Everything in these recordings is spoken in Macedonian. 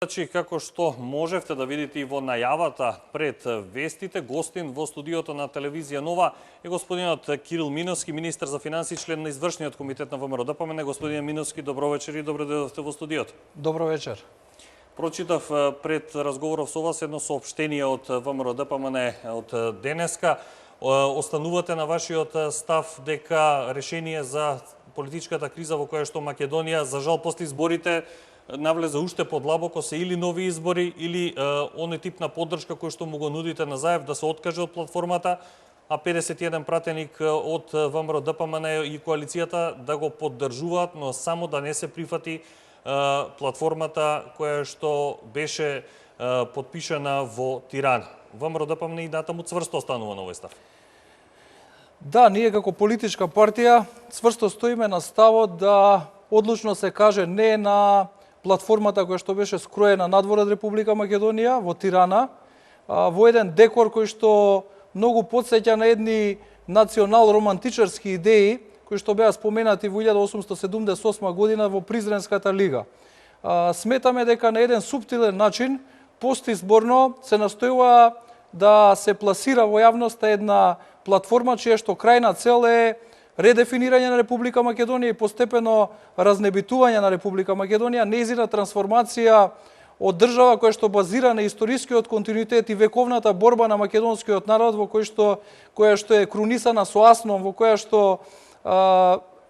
Како што можевте да видите и во најавата пред вестите, гостин во студиото на телевизија Нова е господинот Кирил Миновски, министер за финансии, член на извршниот комитет на ВМРО ДПМН. Господин Миновски, добро вечер и добро дојдовте во студиото. Добро вечер. Прочитав пред разговоров со вас едно соопштение од ВМРО ДПМН од денеска. Останувате на вашиот став дека решение за политичката криза во која што Македонија, за жал, после изборите навлезе уште подлабоко, се или нови избори, или оној тип на поддршка кој што му го нудите на Заев да се откаже од платформата, а 51 пратеник од ВМРО ДПМН и коалицијата да го поддржуваат, но само да не се прифати платформата која што беше подпишана во Тирана. ВМРО ДПМН и натаму цврсто останува на овој став. Да, ние како политичка партија цврсто стоиме на ставот да одлучно се каже не на платформата која што беше скроена надвор од Република Македонија во Тирана, во еден декор кој што многу потсеќа на едни национал-романтичарски идеи кои што беа споменати во 1878 година во Призренската лига. Сметаме дека на еден суптилен начин постизборно се настојува да се пласира во јавноста една платформа чија што крајна цел е редефинирање на Република Македонија и постепено разнебитување на Република Македонија, нејзина трансформација од држава која што базира на историскиот континуитет и вековната борба на македонскиот народ, во која што е крунисана со Аснон, во која што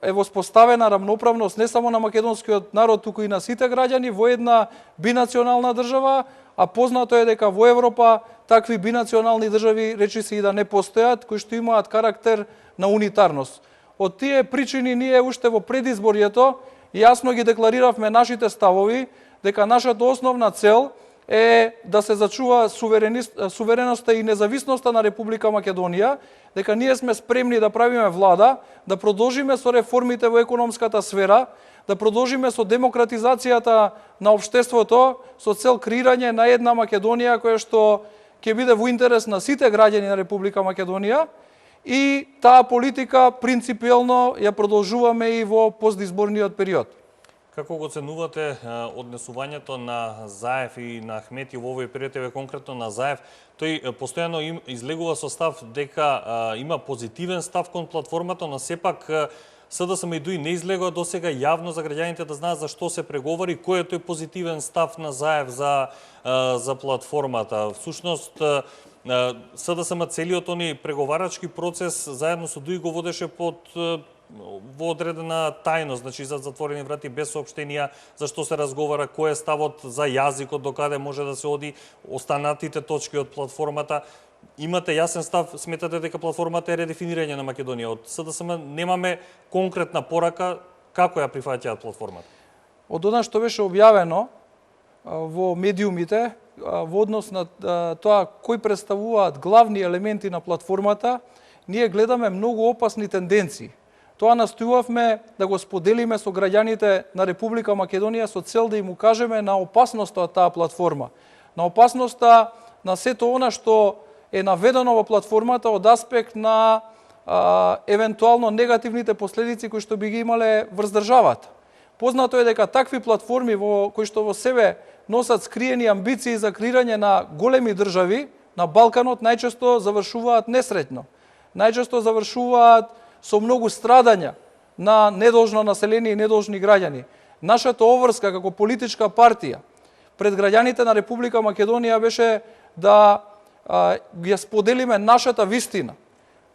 е воспоставена рамноправност не само на македонскиот народ, туку и на сите граѓани во една бинационална држава, а познато е дека во Европа такви бинационални држави речиси и да не постојат, кои што имаат карактер на унитарност. Од тие причини ние уште во предизборието јасно ги деклариравме нашите ставови, дека нашата основна цел е да се зачува сувереноста и независноста на Република Македонија, дека ние сме спремни да правиме влада, да продолжиме со реформите во економската сфера, да продолжиме со демократизацијата на општеството, со цел креирање на една Македонија која што ќе биде во интерес на сите граѓани на Република Македонија, и таа политика принципиелно ја продолжуваме и во постизборниот период. Како го оценувате однесувањето на Заев и на Ахмети во овој период, еве конкретно на Заев? Тој постојано излегува со став дека има позитивен став кон платформата, но сепак СДСМ и ДУИ не излегува досега јавно за граѓаните да знаат за што се преговори, кој е тој позитивен став на Заев за платформата. Всушност, СДСМ целиот они преговарачки процес заедно со ДУИ го водеше во одредена тајност, значи за затворени врати, без соопштенија за што се разговара, кој е ставот за јазикот, докаде може да се оди, останатите точки од платформата. Имате јасен став, сметате дека платформата е редефинирање на Македонија. Од СДСМ немаме конкретна порака како ја прифаќаат платформата. Од она што беше објавено во медиумите во однос на тоа кои представуваат главни елементи на платформата, ние гледаме многу опасни тенденции. Тоа настојувавме да го споделиме со граѓаните на Република Македонија со цел да им укажеме на опасноста од таа платформа, на опасноста на сето она што е наведено во платформата од аспект на евентуално негативните последици кои што би ги имале врз државата. Познато е дека такви платформи кои што во себе носат скриени амбиции за креирање на големи држави на Балканот најчесто завршуваат несреќно. Најчесто завршуваат со многу страдања на недолжно население и недолжни граѓани. Нашата обврска како политичка партија пред граѓаните на Република Македонија беше да ја споделиме нашата вистина.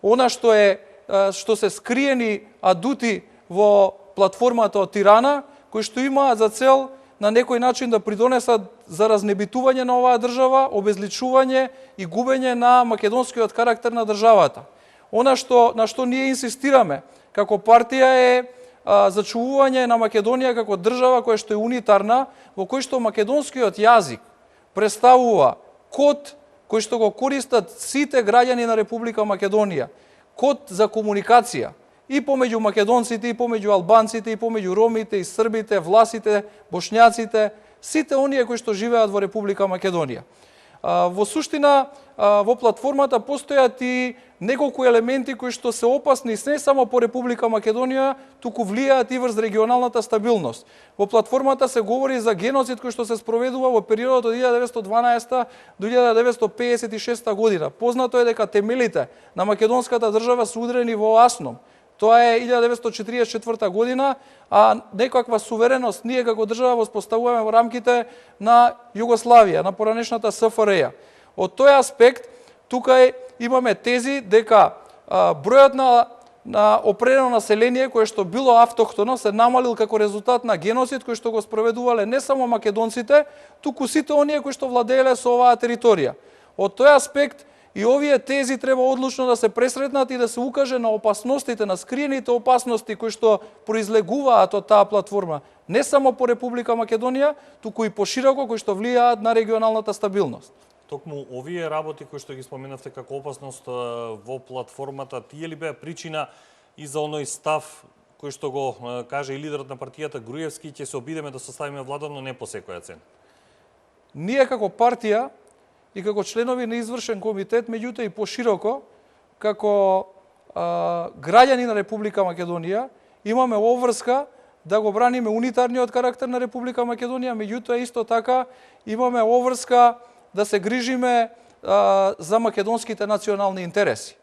Она што се скриени адути во платформата од Тирана, кои што имаат за цел на некој начин да придонесат за разнебитување на оваа држава, обезличување и губење на македонскиот карактер на државата. Она на што ние инсистираме како партија е зачувување на Македонија како држава која што е унитарна, во кој што македонскиот јазик представува код кој што го користат сите граѓани на Република Македонија, код за комуникација и помеѓу македонците, и помеѓу албанците, и помеѓу ромите, и србите, власите, бошњаците, сите оние кои што живеат во Република Македонија. Во суштина, во платформата постојат и неколку елементи кои што се опасни не само по Република Македонија, туку влијаат и врз регионалната стабилност. Во платформата се говори за геноцид кој што се спроведува во периодот од 1912 до 1956 година. Познато е дека темелите на македонската држава се удрени во Асном. Тоа е 1944 година, а некаква сувереност ние како држава воспоставуваме во рамките на Југославија, на поранешната СФРЈ. Од тој аспект, тука имаме тези дека бројот на определено население кое што било автохтоно се намалил како резултат на геноцид кој што го спроведувале не само македонците, туку сите оние кои што владееле со оваа територија. Од тој аспект, и овие тези треба одлучно да се пресретнат и да се укаже на опасностите, на скриените опасности кои што произлегуваат од таа платформа, не само по Република Македонија, туку и пошироко кои што влијаат на регионалната стабилност. Токму овие работи кои што ги споменавте како опасност во платформата, тие ли беа причина и за оној став кој што го каже и лидерот на партијата Груевски, ќе се обидеме да составиме влада, но не по секоја цена? Ние како партија и како членови на извршен комитет, меѓутоа и пошироко, како граѓани на Република Македонија, имаме обврска да го браниме унитарниот карактер на Република Македонија, меѓутоа исто така имаме обврска да се грижиме за македонските национални интереси.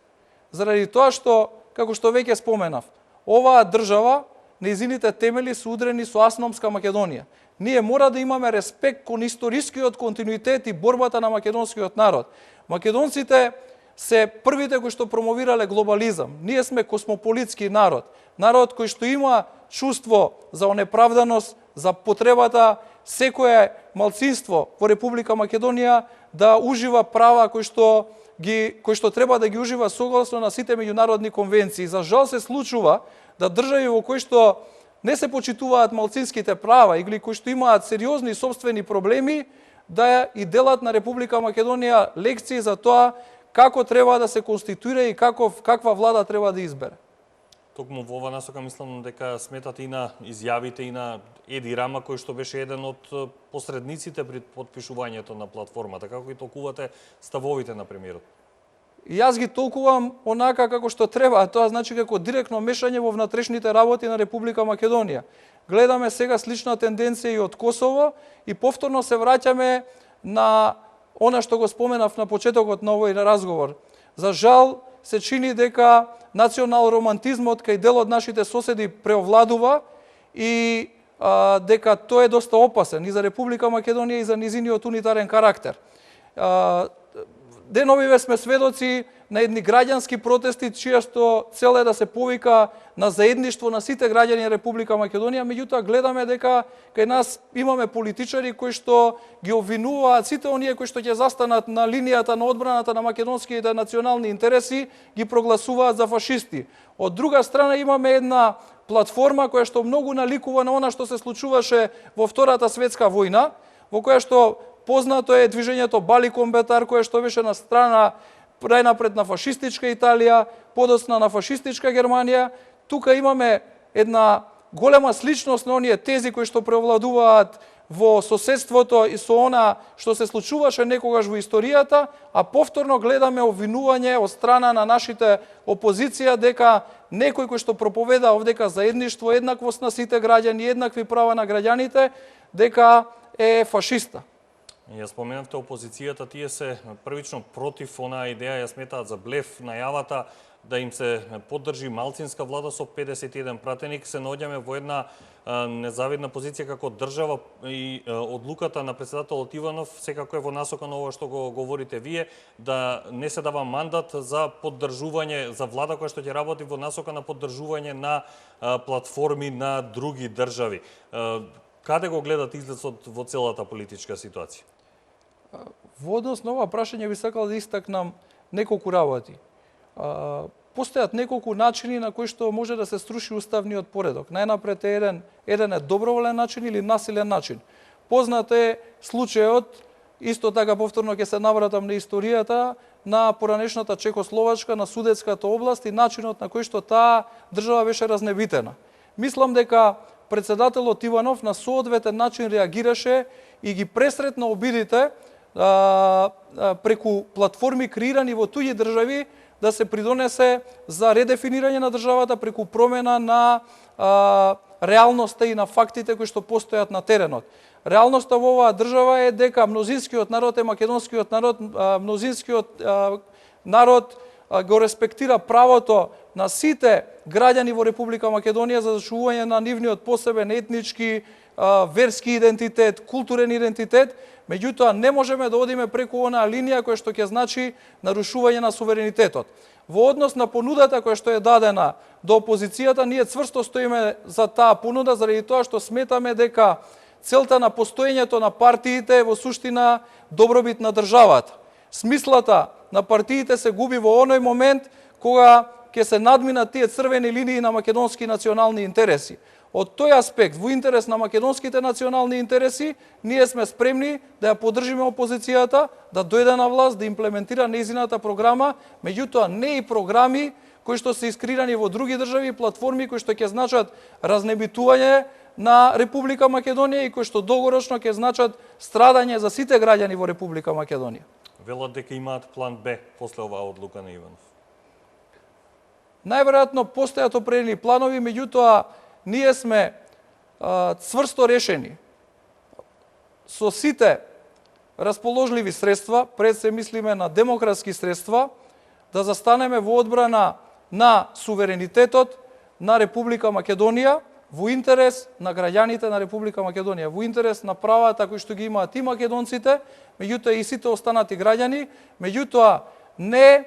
Заради тоа што, како што веќе споменав, оваа држава, нејзините темели се удрени со Асномска Македонија. Ние мора да имаме респект кон историскиот континуитет и борбата на македонскиот народ. Македонците се првите кои што промовирале глобализам. Ние сме космополитски народ. Народ кој што има чувство за онеправданост, за потребата секое малцинство во Република Македонија да ужива права кои што треба да ги ужива согласно на сите меѓународни конвенции. За жал се случува да држави во кои што не се почитуваат малцинските права или кои што имаат сериозни собствени проблеми, да и делат на Република Македонија лекции за тоа како треба да се конституира и каква влада треба да избере. Токму во ова насока мислам дека сметате и на изјавите и на Еди Рама, кој што беше еден од посредниците при потпишувањето на платформата. Како ги толкувате ставовите на премиерот? И јас ги толкувам онака како што треба, а тоа значи како директно мешање во внатрешните работи на Република Македонија. Гледаме сега слична тенденција и од Косово и повторно се враќаме на она што го споменав на почетокот на овој разговор. За жал се чини дека национал романтизмот кај дел од нашите соседи преовладува и дека тој е доста опасен и за Република Македонија и за низиниот унитарен карактер. Деновиве сме сведоци на едни граѓански протести, чија што цел е да се повика на заедништво на сите граѓани на Република Македонија, меѓутоа гледаме дека кај нас имаме политичари кои што ги обвинуваат сите оние кои што ќе застанат на линијата на одбраната на македонските национални интереси, ги прогласуваат за фашисти. Од друга страна имаме една платформа која што многу наликува на она што се случуваше во Втората светска војна, во која што познато е движењето Баликомбетар, кое што беше на страна најнапред на фашистичка Италија, подоцна на фашистичка Германија. Тука имаме една голема сличност на оние тези кои што преовладуваат во соседството и со она што се случуваше некогаш во историјата, а повторно гледаме обвинување од страна на нашите опозиција дека некој кој што проповеда овдека заедништво, еднаквост на сите граѓани, еднакви права на граѓаните, дека е фашиста. Ја споменавте опозицијата, тие се првично против онаа идеја, ја сметаат за блеф најавата да им се поддржи малцинска влада со 51 пратеник. Се наоѓаме во една незавидна позиција како држава и одлуката на председателот Иванов секако е во насока на ова што го говорите вие, да не се дава мандат за поддржување, за влада која што ќе работи во насока на поддржување на платформи на други држави. Каде го гледате излезот во целата политичка ситуација? Во однос на ова прашање би сакал да истакнам неколку работи. Постојат неколку начини на кои што може да се струши уставниот поредок. Најнапред е еден е доброволен начин или насилен начин. Познат е случајот, исто така повторно ќе се навратам на историјата, на поранешната Чехословачка, на Судетската област и начинот на кој што таа држава беше разнебитена. Мислам дека председателот Иванов на соодветен начин реагираше и ги пресретна обидите преку платформи креирани во туѓи држави да се придонесе за редефинирање на државата преку промена на реалноста и на фактите кои што постојат на теренот. Реалноста во оваа држава е дека мнозинскиот народ е македонскиот народ, мнозинскиот народ го респектира правото на сите граѓани во Република Македонија за зачувување на нивниот посебен етнички, верски идентитет, културен идентитет, меѓутоа не можеме да одиме преку онаа линија која што ќе значи нарушување на суверенитетот. Во однос на понудата која што е дадена до опозицијата, ние цврсто стоиме за таа понуда заради тоа што сметаме дека целта на постоењето на партиите е во суштина добробит на државата. Смислата на партиите се губи во оној момент кога ќе се надминат тие црвени линии на македонски национални интереси. Од тој аспект, во интерес на македонските национални интереси, ние сме спремни да ја поддржиме опозицијата, да дојде на власт, да имплементира нејзината програма, меѓутоа не и програми кои што се искреирани во други држави и платформи кои што ќе значат разнебитување на Република Македонија и кои што долгорочно ќе значат страдање за сите граѓани во Република Македонија. Велат дека имаат план Б после оваа одлука на Иванов. Најверојатно постојат определени планови, меѓутоа ние сме цврсто решени со сите расположливи средства, пред се мислиме на демократски средства, да застанеме во одбрана на суверенитетот на Република Македонија, во интерес на граѓаните на Република Македонија, во интерес на правата кои што ги имаат и македонците, меѓутоа и сите останати граѓани, меѓутоа не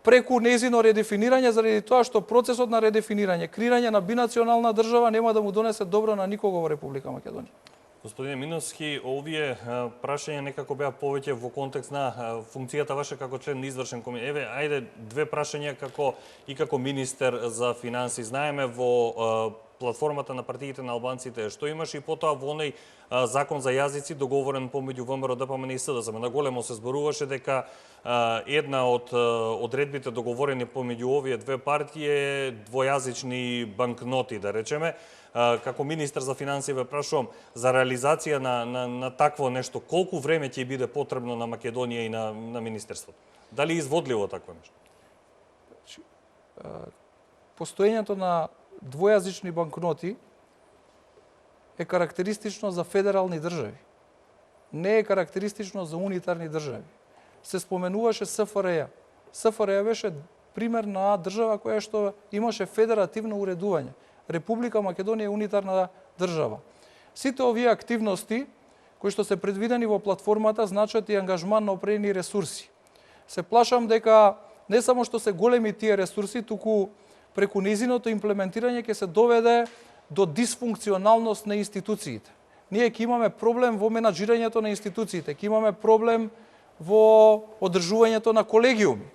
преку нејзино редефинирање, заради тоа што процесот на редефинирање, креирање на бинационална држава нема да му донесе добро на никого во Република Македонија. Господине Миновски, овие прашања некако беа повеќе во контекст на функцијата ваша како член на извршен комитет. Еве, ајде две прашања како министер за финансии. Знаеме во платформата на партиите на албанците што имаше и потоа во оној закон за јазици договорен помеѓу ВМРО, ДПМН и СДСМ. Наголемо се зборуваше дека една од одредбите договорени помеѓу овие две партии е двојазични банкноти, да речеме. Како министер за финансии ве прашувам за реализација на такво нешто, колку време ќе биде потребно на Македонија и на министерството? Дали е изводливо такво нешто? Постоењето на двојазични банкноти е карактеристично за федерални држави. Не е карактеристично за унитарни држави. Се споменуваше СФРЈ. СФРЈ беше пример на држава која што имаше федеративно уредување. Република Македонија е унитарна држава. Сите овие активности кои што се предвидени во платформата значат и ангажман на определени ресурси. Се плашам дека не само што се големи тие ресурси, туку преку нејзиното имплементирање ќе се доведе до дисфункционалност на институциите. Ние ќе имаме проблем во менаџирањето на институциите, ќе имаме проблем во одржувањето на колегиуми.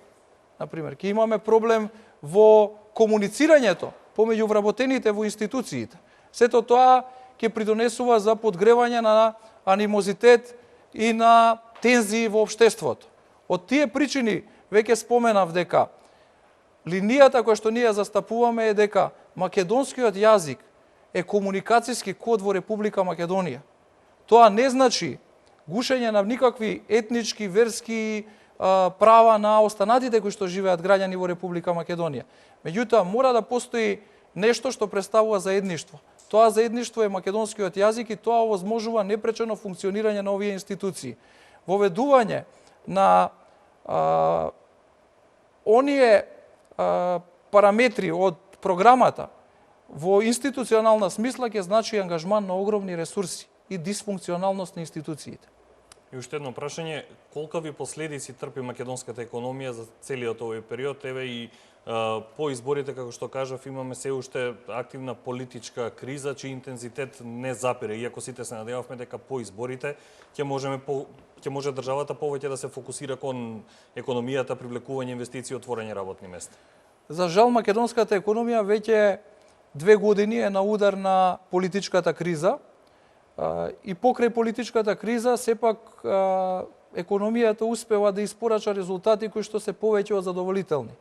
Например, ќе имаме проблем во комуницирањето помеѓу вработените во институциите. Сето тоа ќе придонесува за подгревање на анимозитет и на тензии во општеството. Од тие причини веќе споменав дека линијата која што ние застапуваме е дека македонскиот јазик е комуникацијски код во Република Македонија. Тоа не значи гушење на никакви етнички, верски права на останатите кои што живеат граѓани во Република Македонија. Меѓутоа, мора да постои нешто што представува заедништво. Тоа заедништво е македонскиот јазик и тоа овозможува непречено функционирање на овие институции. Воведување на оние параметри од програмата во институционална смисла ќе значи ангажман на огромни ресурси и дисфункционалност на институциите. И уште едно прашање, колкави последици трпи македонската економија за целиот овој период? Еве и по изборите, како што кажав, имаме се уште активна политичка криза, чиј интензитет не запире. Иако сите се надевавме дека по изборите ќе може државата повеќе да се фокусира кон економијата, привлекување инвестиции, отворање работни места. За жал, македонската економија веќе 2 години е на удар на политичката криза. И покрај политичката криза, сепак економијата успева да испорача резултати кои што се повеќе од задоволителни.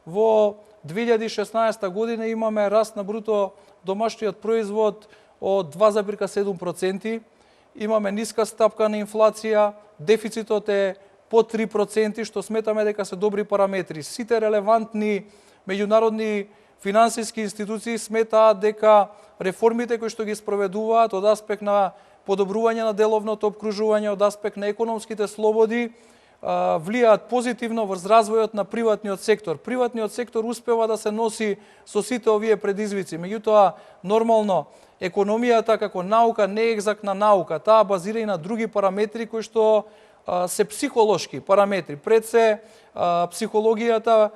Во 2016 година имаме раст на бруто домашниот производ од 2,7%. имаме ниска стапка на инфлација, дефицитот е по 3%, што сметаме дека се добри параметри. Сите релевантни меѓународни финансиски институции сметаат дека реформите кои што ги спроведуваат од аспект на подобрување на деловното обкружување, од аспект на економските слободи, влијаат позитивно врз развојот на приватниот сектор. Приватниот сектор успева да се носи со сите овие предизвици. Меѓутоа, нормално, економијата како наука не е екзактна наука. Таа базира и на други параметри кои што се психолошки параметри. Пред се, психологијата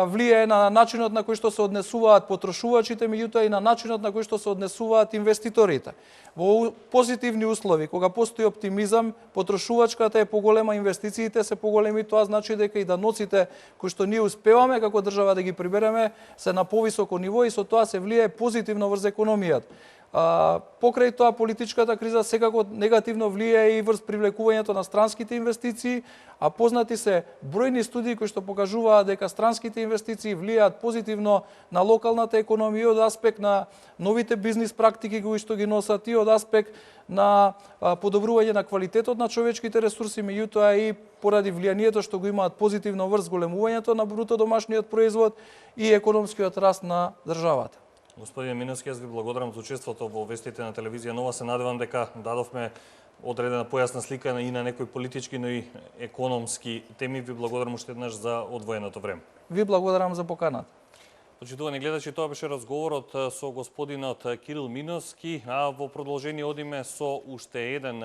влијае на начинот на кој што се однесуваат потрошувачите, меѓутоа и на начинот на кој што се однесуваат инвеститорите. Во позитивни услови, кога постои оптимизам, потрошувачката е поголема, инвестициите се поголеми, тоа значи дека и даноците кои што ние успеваме како држава да ги прибереме се на повисоко ниво и со тоа се влијае позитивно врз економијата. Покрај тоа, политичката криза секако негативно влијае и врз привлекувањето на странските инвестиции, а познати се бројни студии кои што покажуваат дека странските инвестиции влијаат позитивно на локалната економија од аспект на новите бизнис практики кои што ги носат и од аспект на подобрување на квалитетот на човечките ресурси, меѓутоа и поради влијанието што го имаат позитивно врз големувањето на бруто домашниот производ и економскиот раст на државата. Господин Миновски, јас ви благодарам за учеството во вестите на телевизија Нова. Се надевам дека дадовме одредена појасна слика и на некои политички, но и економски теми. Ви благодарам уште еднаш за одвоеното време. Ви благодарам за поканата. Почитувани гледачи, тоа беше разговорот со господинот Кирил Миновски, а во продолжение одиме со уште еден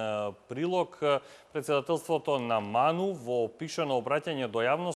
прилог. Председателството на МАНУ во пишано обраќање до јавност